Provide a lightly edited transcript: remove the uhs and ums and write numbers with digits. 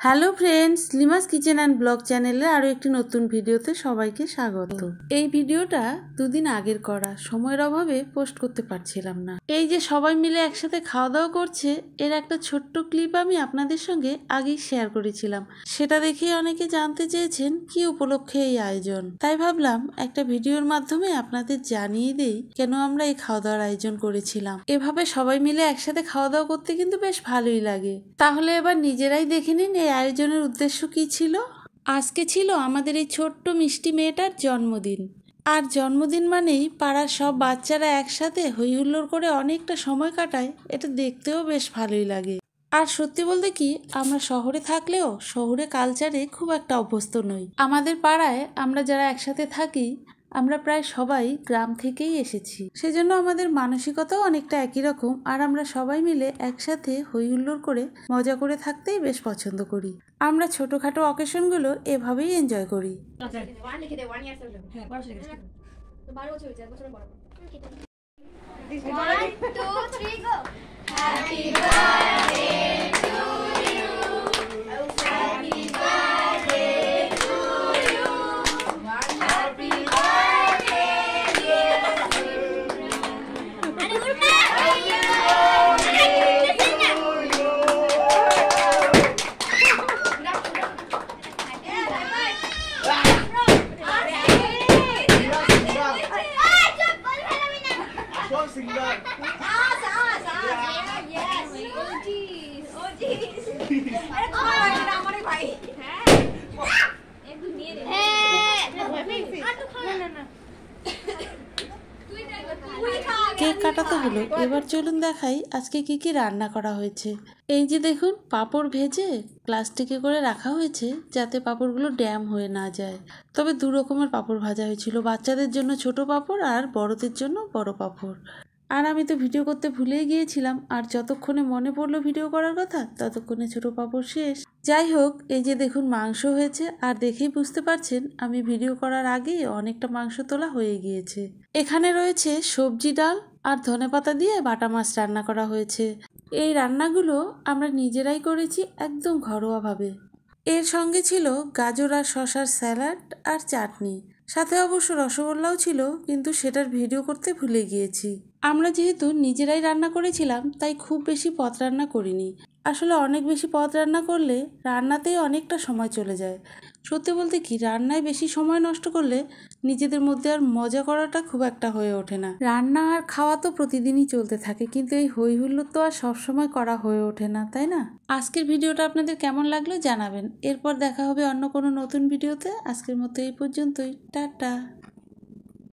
Hello friends, Lima's kitchen and blog চ্যানেলে আরও একটি নতুন ভিডিওতে সবাইকে স্বাগত। এই ভিডিওটা দুদিন আগের করা, সময়ের অভাবে পোস্ট করতে পারছিলাম না। এই যে সবাই মিলে একসাথে খাওয়া দাওয়া করছে, এর একটা ছোট্ট ক্লিপ আমি আপনাদের সঙ্গে আগেই শেয়ার করেছিলাম। সেটা দেখে অনেকে জানতে চেয়েছেন কি উপলক্ষে এই আয়োজন, তাই ভাবলাম একটা ভিডিওর মাধ্যমে আপনাদের জানিয়ে দেই কেন আমরা এই খাওয়া দাওয়ার আয়োজন করেছিলাম। এভাবে সবাই মিলে একসাথে খাওয়া দাওয়া করতে কিন্তু বেশ ভালোই লাগে। তাহলে এবার নিজেরাই দেখে নিন এই আয়োজনের উদ্দেশ্য কি ছিল। আজকে ছিল আমাদের এই ছোট্ট মিষ্টি মেয়েটার জন্মদিন, আর জন্মদিন মানেই পাড়ার সব বাচ্চারা একসাথে হই হুল্লোড় করে অনেকটা সময় কাটায়, এটা দেখতেও বেশ ভালোই লাগে। আর সত্যি বলতে কি, আমরা শহরে থাকলেও শহুরে কালচারে খুব একটা অভ্যস্ত নই। আমাদের পাড়ায় আমরা যারা একসাথে থাকি, আমরা প্রায় সবাই গ্রাম থেকেই এসেছি, সেজন্য আমাদের মানসিকতাও অনেকটা একই রকম। আর আমরা সবাই মিলে একসাথে হই হুল্লোড় করে মজা করে থাকতেই বেশ পছন্দ করি। আমরা ছোটখাটো অকেশনগুলো এভাবেই এনজয় করি। কেক কাটাতে হলো, এবার চলুন দেখাই আজকে কি কি রান্না করা হয়েছে। এই যে দেখুন, পাঁপড় ভেজে প্লাস্টিকে করে রাখা হয়েছে যাতে পাঁপড়গুলো ড্যাম হয়ে না যায়। তবে দু রকমের পাঁপড় ভাজা হয়েছিল, বাচ্চাদের জন্য ছোট পাঁপড় আর বড়দের জন্য বড় পাঁপড়। আর আমি তো ভিডিও করতে ভুলেই গিয়েছিলাম, আর যতক্ষণে মনে পড়লো ভিডিও করার কথা ততক্ষণে ছোট পাঁপড় শেষ। যাই হোক, এই যে দেখুন মাংস হয়েছে, আর দেখেই বুঝতে পারছেন আমি ভিডিও করার আগেই অনেকটা মাংস তোলা হয়ে গিয়েছে। এখানে রয়েছে সবজি, ডাল আর ধনেপাতা দিয়ে বাটা মাছ রান্না করা হয়েছে। এই রান্নাগুলো আমরা নিজেরাই করেছি একদম ঘরোয়াভাবে। এর সঙ্গে ছিল গাজর আর শসার স্যালাড আর চাটনি, সাথে অবশ্য রসগোল্লাও ছিল, কিন্তু সেটার ভিডিও করতে ভুলে গিয়েছি। আমরা যেহেতু নিজেরাই রান্না করেছিলাম তাই খুব বেশি পদ রান্না করিনি। আসলে অনেক বেশি পদ রান্না করলে রান্নাতেই অনেকটা সময় চলে যায়। সত্যি বলতে কি, রান্নায় বেশি সময় নষ্ট করলে নিজেদের মধ্যে আর মজা করাটা খুব একটা হয়ে ওঠে না। রান্না আর খাওয়া তো প্রতিদিনই চলতে থাকে, কিন্তু এই হই হুল্লোড় তো আর সবসময় করা হয়ে ওঠে না, তাই না? আজকের ভিডিওটা আপনাদের কেমন লাগলো জানাবেন। এরপর দেখা হবে অন্য কোনো নতুন ভিডিওতে। আজকের মতো এই পর্যন্তই, টাটা।